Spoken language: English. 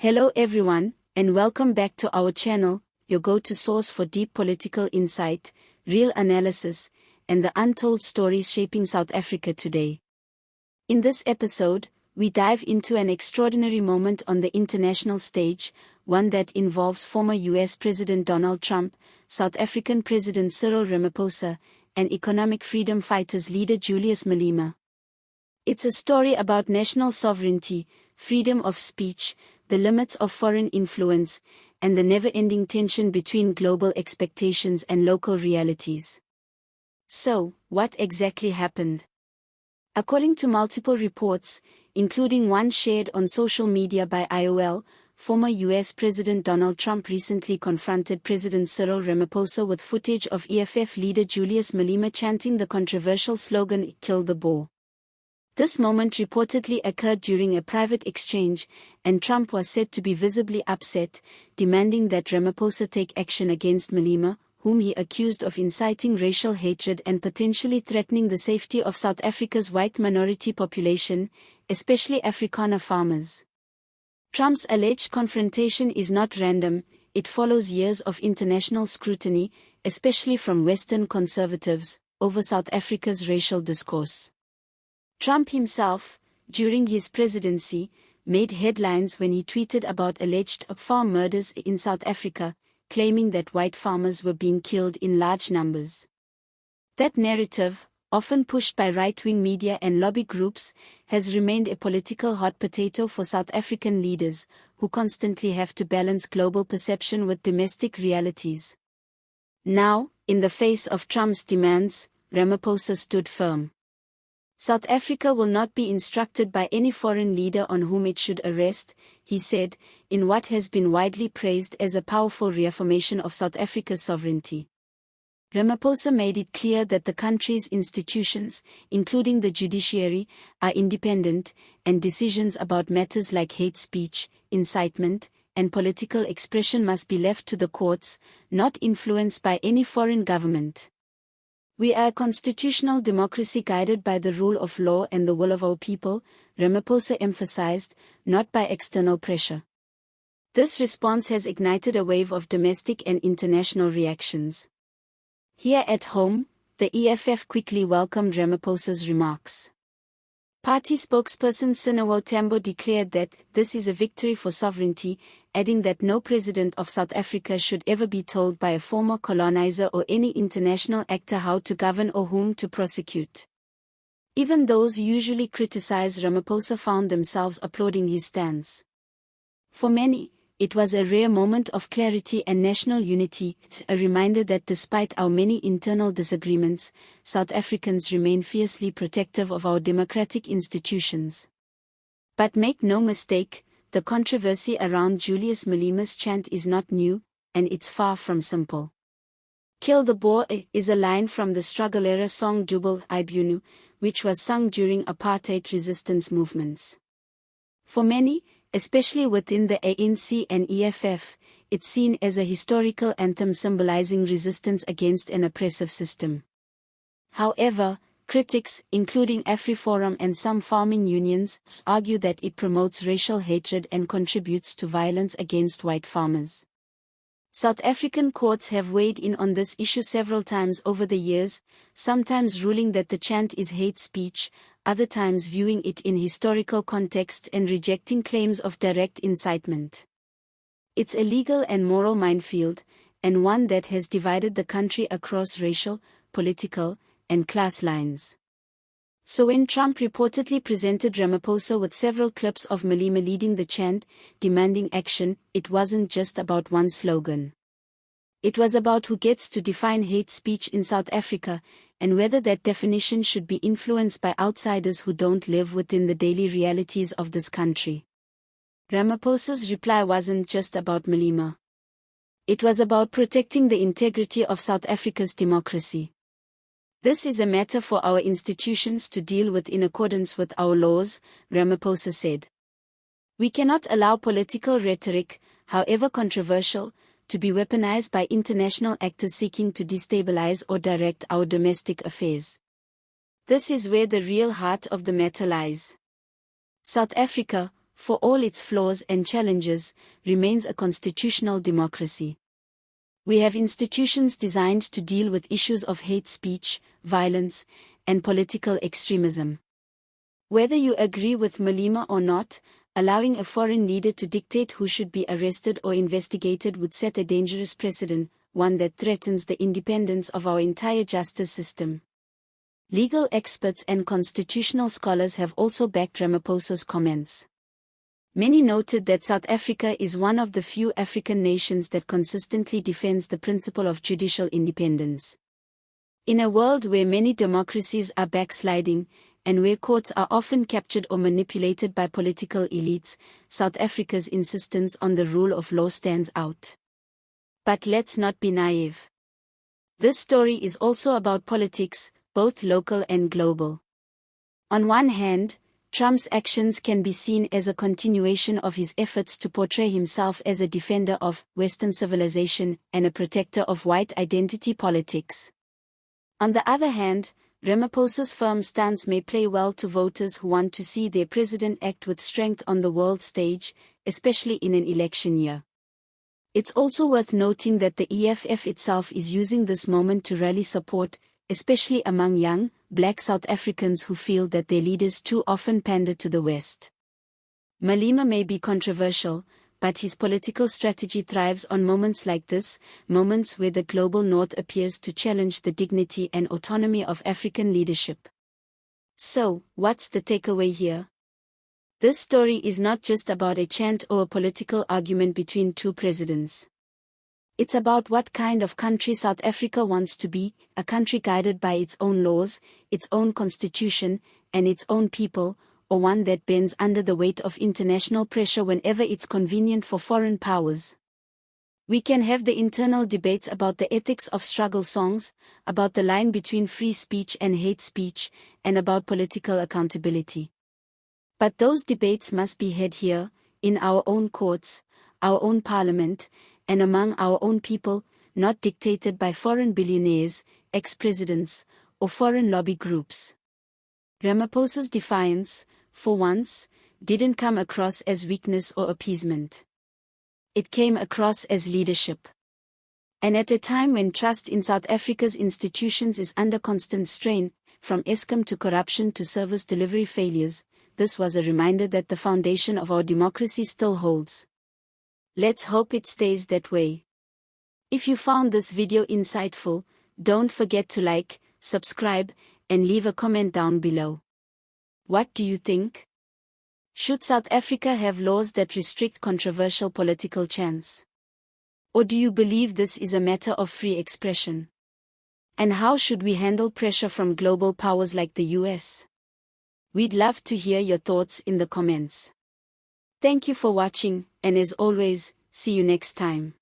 Hello everyone, and welcome back to our channel, your go-to source for deep political insight, real analysis, and the untold stories shaping South Africa today. In this episode, we dive into an extraordinary moment on the international stage, one that involves former US President Donald Trump, South African President Cyril Ramaphosa, and economic freedom fighters leader Julius Malema. It's a story about national sovereignty, freedom of speech, the limits of foreign influence, and the never-ending tension between global expectations and local realities. So, what exactly happened? According to multiple reports, including one shared on social media by IOL, former US President Donald Trump recently confronted President Cyril Ramaphosa with footage of EFF leader Julius Malema chanting the controversial slogan, "Kill the Boer." This moment reportedly occurred during a private exchange, and Trump was said to be visibly upset, demanding that Ramaphosa take action against Malema, whom he accused of inciting racial hatred and potentially threatening the safety of South Africa's white minority population, especially Afrikaner farmers. Trump's alleged confrontation is not random, it follows years of international scrutiny, especially from Western conservatives, over South Africa's racial discourse. Trump himself, during his presidency, made headlines when he tweeted about alleged farm murders in South Africa, claiming that white farmers were being killed in large numbers. That narrative, often pushed by right-wing media and lobby groups, has remained a political hot potato for South African leaders, who constantly have to balance global perception with domestic realities. Now, in the face of Trump's demands, Ramaphosa stood firm. South Africa will not be instructed by any foreign leader on whom it should arrest, he said, in what has been widely praised as a powerful reaffirmation of South Africa's sovereignty. Ramaphosa made it clear that the country's institutions, including the judiciary, are independent, and decisions about matters like hate speech, incitement, and political expression must be left to the courts, not influenced by any foreign government. "We are a constitutional democracy guided by the rule of law and the will of our people," Ramaphosa emphasized, not by external pressure. This response has ignited a wave of domestic and international reactions. Here at home, the EFF quickly welcomed Ramaphosa's remarks. Party spokesperson Sinawo Tambo declared that this is a victory for sovereignty, adding that no president of South Africa should ever be told by a former colonizer or any international actor how to govern or whom to prosecute. Even those who usually criticize Ramaphosa found themselves applauding his stance. For many, it was a rare moment of clarity and national unity, a reminder that despite our many internal disagreements, South Africans remain fiercely protective of our democratic institutions. But make no mistake, the controversy around Julius Malema's chant is not new, and it's far from simple. "Kill the Boer" is a line from the struggle-era song Double Ibunu, which was sung during apartheid resistance movements. For many, especially within the ANC and EFF, it's seen as a historical anthem symbolizing resistance against an oppressive system. However, critics, including AfriForum and some farming unions, argue that it promotes racial hatred and contributes to violence against white farmers. South African courts have weighed in on this issue several times over the years, sometimes ruling that the chant is hate speech, other times viewing it in historical context and rejecting claims of direct incitement. It's a legal and moral minefield, and one that has divided the country across racial, political, and class lines. So when Trump reportedly presented Ramaphosa with several clips of Malema leading the chant, demanding action, it wasn't just about one slogan. It was about who gets to define hate speech in South Africa, and whether that definition should be influenced by outsiders who don't live within the daily realities of this country. Ramaphosa's reply wasn't just about Malema. It was about protecting the integrity of South Africa's democracy. "This is a matter for our institutions to deal with in accordance with our laws," Ramaphosa said. "We cannot allow political rhetoric, however controversial, to be weaponized by international actors seeking to destabilize or direct our domestic affairs. This is where the real heart of the matter lies. South Africa, for all its flaws and challenges, remains a constitutional democracy. We have institutions designed to deal with issues of hate speech, violence, and political extremism. Whether you agree with Malema or not, allowing a foreign leader to dictate who should be arrested or investigated would set a dangerous precedent, one that threatens the independence of our entire justice system. Legal experts and constitutional scholars have also backed Ramaphosa's comments. Many noted that South Africa is one of the few African nations that consistently defends the principle of judicial independence. In a world where many democracies are backsliding, and where courts are often captured or manipulated by political elites, South Africa's insistence on the rule of law stands out. But let's not be naive. This story is also about politics, both local and global. On one hand, Trump's actions can be seen as a continuation of his efforts to portray himself as a defender of Western civilization and a protector of white identity politics. On the other hand, Ramaphosa's firm stance may play well to voters who want to see their president act with strength on the world stage, especially in an election year. It's also worth noting that the EFF itself is using this moment to rally support, especially among young, Black South Africans who feel that their leaders too often pander to the West. Malema may be controversial, but his political strategy thrives on moments like this, moments where the global North appears to challenge the dignity and autonomy of African leadership. So, what's the takeaway here? This story is not just about a chant or a political argument between two presidents. It's about what kind of country South Africa wants to be, a country guided by its own laws, its own constitution, and its own people, or one that bends under the weight of international pressure whenever it's convenient for foreign powers. We can have the internal debates about the ethics of struggle songs, about the line between free speech and hate speech, and about political accountability. But those debates must be had here, in our own courts, our own parliament, and among our own people, not dictated by foreign billionaires, ex-presidents, or foreign lobby groups. Ramaphosa's defiance, for once, didn't come across as weakness or appeasement. It came across as leadership. And at a time when trust in South Africa's institutions is under constant strain, from Eskom to corruption to service delivery failures, this was a reminder that the foundation of our democracy still holds. Let's hope it stays that way. If you found this video insightful, don't forget to like, subscribe, and leave a comment down below. What do you think? Should South Africa have laws that restrict controversial political chants? Or do you believe this is a matter of free expression? And how should we handle pressure from global powers like the US? We'd love to hear your thoughts in the comments. Thank you for watching, and as always, see you next time.